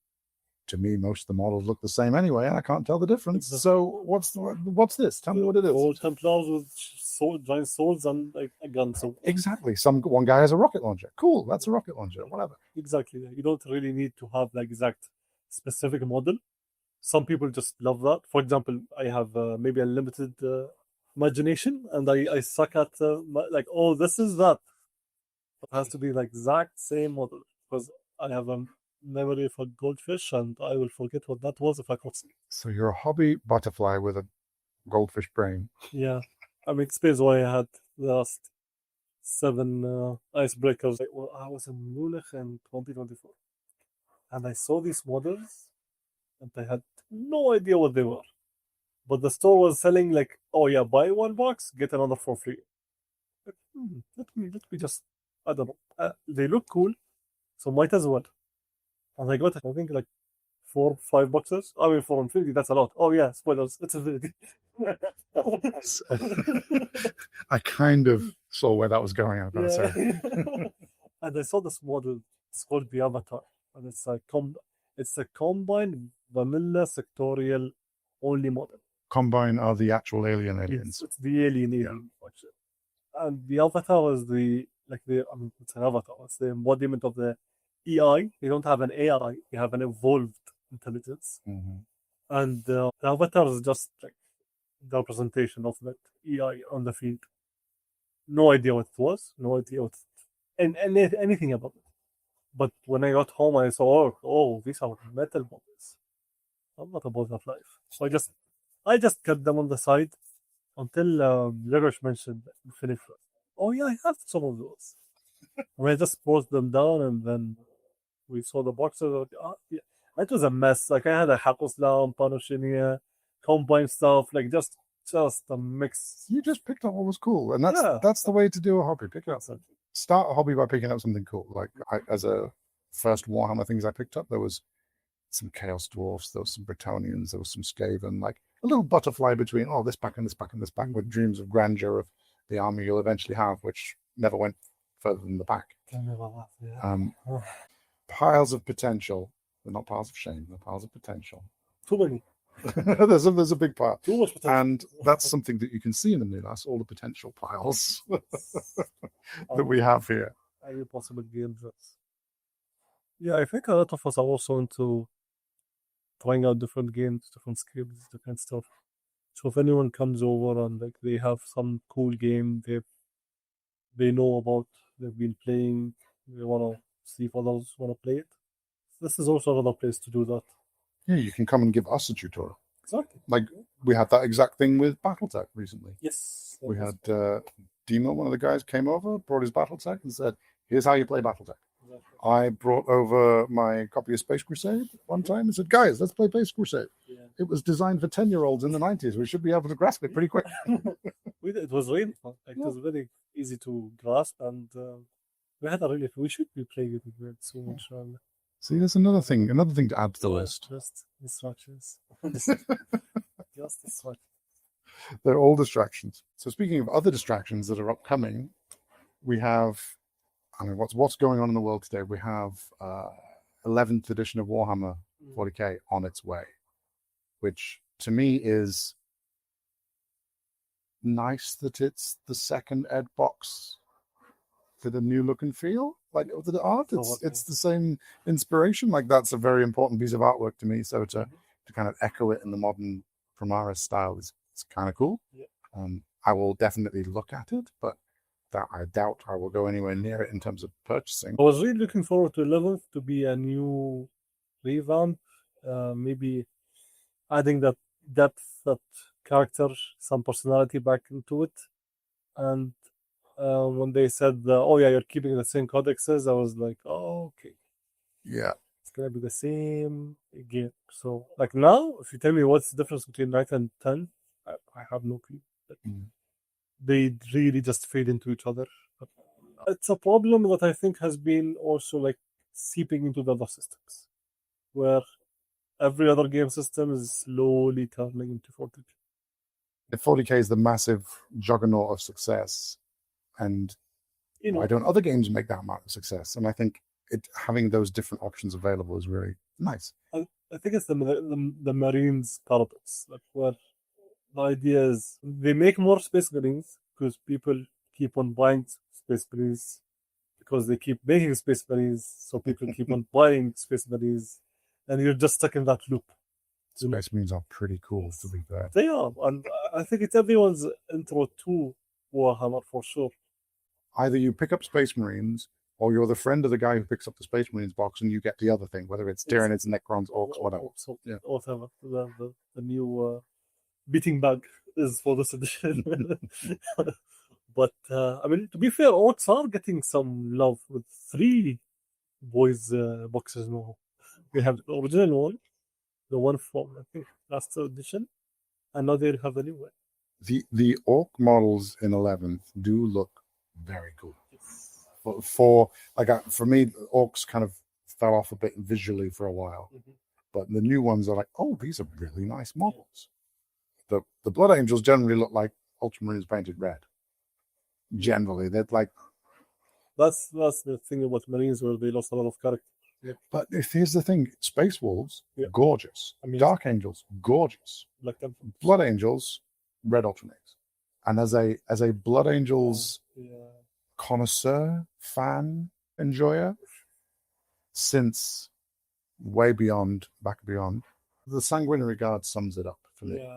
to me, most of the models look the same anyway, and I can't tell the difference. So what's this? Tell me what it is. All Templars with giant swords and like a gun. So exactly. One guy has a rocket launcher. Cool, that's a rocket launcher. Whatever. Exactly. You don't really need to have the exact specific model. Some people just love that. For example, I have maybe a limited imagination, and I suck at like, oh, this is that. It has to be like exact same model, because I have a memory for goldfish, and I will forget what that was if I could see. So you're a hobby butterfly with a goldfish brain. Yeah, I mean, explains why I had the last 7 icebreakers. I was in Munich in 2024, and I saw these models, and I had no idea what they were. But the store was selling like, oh yeah, buy one box, get another for free. But, let me just, I don't know. They look cool, so might as well. And I got, I think, like 4 or 5 boxes. I mean, for Infinity, that's a lot. Oh yeah, spoilers. It's Infinity. I kind of saw where that was going, I've got to say. And I saw this model. It's called the Avatar, and it's a combined vanilla sectorial only model. Combine are the actual aliens. Yes, it's the alien function. And the Avatar is it's an avatar. It's the embodiment of the EI. They don't have an AI. They have an evolved intelligence. And the Avatar is just like the representation of that EI on the field. No idea what it was. No idea anything about it. But when I got home, I saw, oh, these are metal models. I'm not about that life. So I just kept them on the side until Lerosh mentioned Infinite. Oh yeah, I have some of those. And I just brought them down, and then we saw the boxes. It was a mess. Like, I had a Hackoslam, Panoshinia, combined stuff, like just a mix. You just picked up what was cool, and that's the way to do a hobby. Pick it up. Start a hobby by picking up something cool. Like, as a first Warhammer things I picked up, there was some Chaos Dwarfs, there was some Bretonnians, there was some Skaven, like a little butterfly between, this pack and this pack and this pack, with dreams of grandeur of the army you'll eventually have, which never went further than the pack. Piles of potential. They're not piles of shame, they're piles of potential. Too many. there's a big pile. Too much potential. And that's something that you can see in the Meelas, all the potential piles that we have here. Any possible games. Yeah, I think a lot of us are also into trying out different games, different skills, different stuff. So if anyone comes over and like they have some cool game they know about, they've been playing, they want to see if others want to play it, this is also another place to do that. Yeah, you can come and give us a tutorial. Exactly. Like, we had that exact thing with Battletech recently. Yes. We had Demo, one of the guys, came over, brought his Battletech and said, here's how you play Battletech. Exactly. I brought over my copy of Space Crusade one time and said, guys, let's play Space Crusade. Yeah. It was designed for 10-year-olds in the 90s. We should be able to grasp it pretty quick. It was really fun. It was very easy to grasp, and We should be playing it with soon, inshallah. See, there's another thing to add to the list. Just distractions. Just distractions. They're all distractions. So speaking of other distractions that are upcoming, we have, I mean, what's going on in the world today? We have 11th edition of Warhammer 40k on its way, which to me is nice that it's the second Ed box with a new look and feel. Like the art, it's the same inspiration. Like that's a very important piece of artwork to me. So to kind of echo it in the modern Primaris style is kind of cool. Yeah. I will definitely look at it, but that I doubt I will go anywhere near it in terms of purchasing. I was really looking forward to 11th to be a new revamp, maybe adding that depth, that character, some personality back into it. And when they said, oh yeah, you're keeping the same codexes, I was like, oh, okay. Yeah. It's going to be the same game. So, like now, if you tell me what's the difference between 9 and 10, I have no clue. They really just fade into each other. It's a problem that I think has been also like seeping into the other systems, where every other game system is slowly turning into 40k. If 40k is the massive juggernaut of success, and why don't other games make that amount of success? And I think having those different options available is really nice. I think it's the Marines paradox, like where the idea is they make more Space Marines because people keep on buying Space Marines because they keep making Space Marines, so people keep on buying Space Marines, and you're just stuck in that loop. Space Marines are pretty cool, to be fair. They are, and I think it's everyone's intro to Warhammer for sure. Either you pick up Space Marines, or you're the friend of the guy who picks up the Space Marines box, and you get the other thing, whether it's Tyranids, Necrons, Orcs, whatever. So, whatever. The new beating bag is for this edition. But I mean, to be fair, Orcs are getting some love with 3 boys boxes now. We have the original one, the one from I think last edition, and now they have the new one. The Orc models in 11th do look very cool. For me, Orcs kind of fell off a bit visually for a while, but the new ones are like, oh, these are really nice models. The Blood Angels generally look like Ultramarines painted red. Generally, they're like. That's the thing about Marines, where they lost a lot of character. Yeah. But here's the thing: Space Wolves, gorgeous. Dark Angels, gorgeous. Like them. Blood Angels, red Ultramarines. And as a Blood Angels connoisseur, fan, enjoyer, since way beyond, back beyond, the Sanguinary Guard sums it up for me.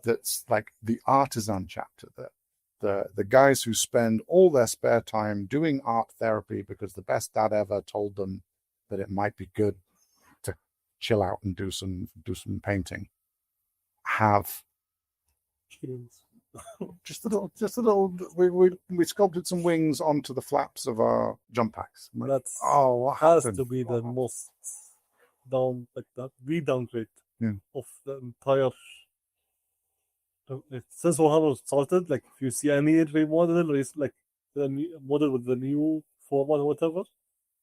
That's like the artisan chapter there. The guys who spend all their spare time doing art therapy because the best dad ever told them that it might be good to chill out and do some painting, have just a little. We sculpted some wings onto the flaps of our jump packs. That's what has happened? To be the most downgrade of the entire. Since Warhammer started, like if you see any remodel, or it's like the new model with the new format or whatever,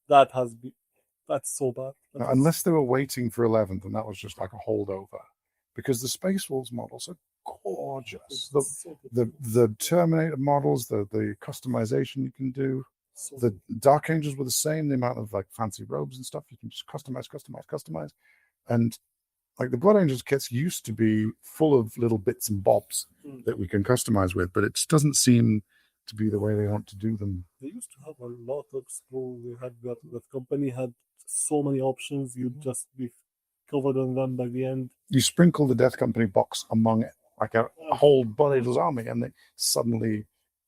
that's so bad. Unless they were waiting for 11th, and that was just like a holdover, because the Space Wolves models are gorgeous. The Terminator models, the customization you can do. The Dark Angels were the same. The amount of like fancy robes and stuff you can just customize, and like the Blood Angels kits used to be full of little bits and bobs that we can customize with, but it just doesn't seem to be the way they want to do them. They used to have a lot of screw. They had the company had so many options. You'd just be covered on them by the end. You sprinkle the Death Company box among it, like a whole Blood Angels army, and they suddenly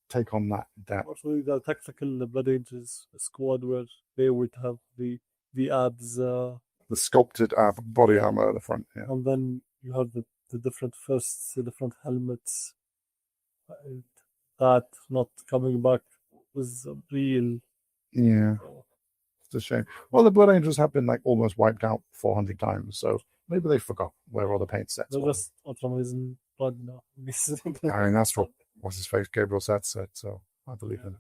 take on that depth. Also, the tactical Blood Angels squad, where they would have the abs. The sculpted body armor at the front, and then you have the different fists, the different helmets. That not coming back was a real. Yeah, it's a shame. Well, the Blood Angels have been like almost wiped out 400 times, so maybe they forgot where all the paint sets They're were. just Ultramarines blood now. I mean, that's what's his face Gabriel Seth said, so I believe him.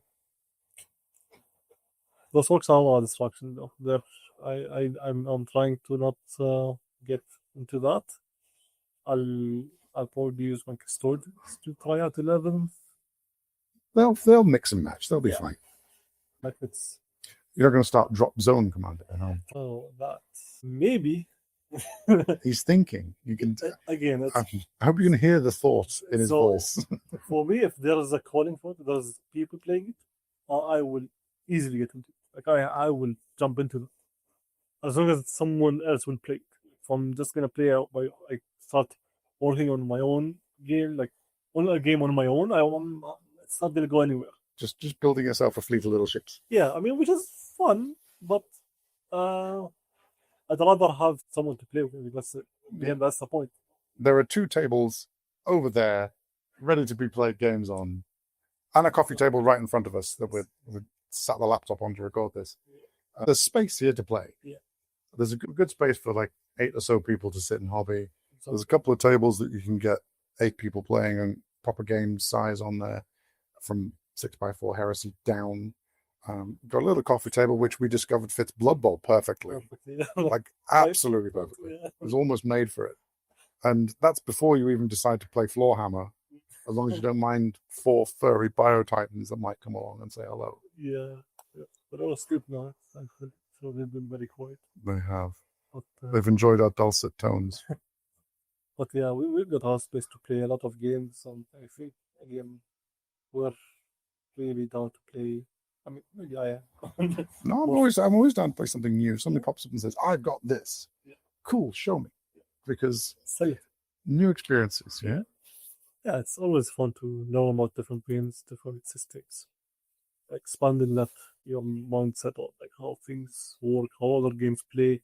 those works are a lot of distraction though. I'm trying to not get into that. I'll probably use my custodians to try out 11. They'll mix and match. They'll be Yeah. fine. Like it's You're not going to start drop zone commander. that maybe. He's thinking. You can. Again, it's, I hope you can hear the thought in his voice. for me, if there is a calling for it, there's people playing it, I will easily get into it. Like I will jump into it as long as someone else will play it. If I'm just gonna play out by like start working on my own game, like on a game on my own, it's not gonna go anywhere. Just building yourself a fleet of little ships. Yeah, I mean, which is fun, but I'd rather have someone to play with. That's the point. There are 2 tables over there, ready to be played games on, and a coffee table right in front of us that we've sat the laptop on to record this. There's space here to play. Yeah. There's a good space for like 8 or so people to sit and hobby. There's a couple of tables that you can get 8 people playing and proper game size on there, from 6x4 Heresy down. Got a little coffee table, which we discovered fits Blood Bowl perfectly. Like, absolutely perfectly. Yeah. It was almost made for it. And that's before you even decide to play Floorhammer, as long as you don't mind 4 furry biotitans that might come along and say hello. Yeah. But all good now. Thankfully. So they've been very quiet. They have. But, They've enjoyed our dulcet tones. But yeah, we've got our space to play a lot of games. I think, again, we're really down to play. I mean, maybe I am. No, I'm always down to play something new. Somebody pops up and says, I've got this. Yeah. Cool, show me. Because Say new experiences, yeah? Yeah, it's always fun to learn about different games, different systems. Expanding that your mindset on like how things work, how other games play.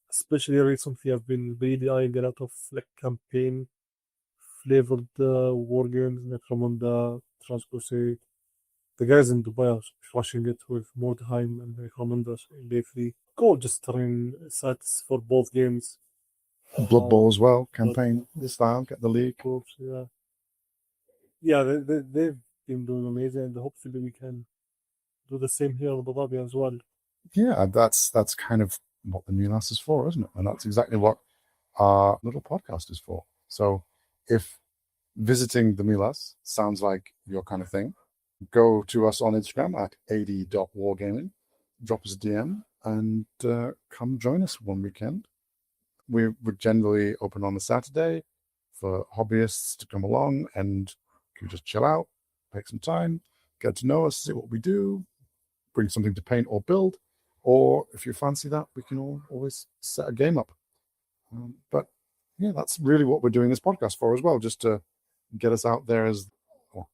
Especially recently, I've been really eyeing a lot of like campaign flavored war games, Necromunda, Transcrusade. The guys in Dubai are crushing it with Mordheim and Necromunda in Day 3. Gorgeous terrain sets for both games. Blood Bowl as well, campaign style, get the league. Yeah. Yeah, they've been doing amazing, and hopefully we can do the same here in Abu Dhabi as well. Yeah, that's kind of what the Meelas is for, isn't it? And that's exactly what our little podcast is for. So if visiting the Meelas sounds like your kind of thing, go to us on Instagram at ad.wargaming, drop us a DM, and come join us one weekend. We're generally open on a Saturday for hobbyists to come along and you just chill out, take some time, get to know us, see what we do, bring something to paint or build, or if you fancy that, we can always set a game up. But yeah, that's really what we're doing this podcast for as well, just to get us out there as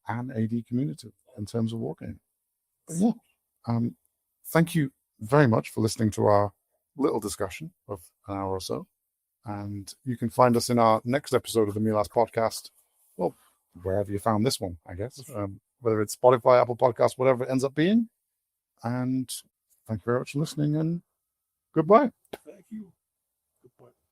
an AD community in terms of wargaming. But yeah, thank you very much for listening to our little discussion of an hour or so. And you can find us in our next episode of the Meelas Podcast, well, wherever you found this one, I guess, whether it's Spotify, Apple Podcasts, whatever it ends up being. And thank you very much for listening, and goodbye. Thank you. Goodbye.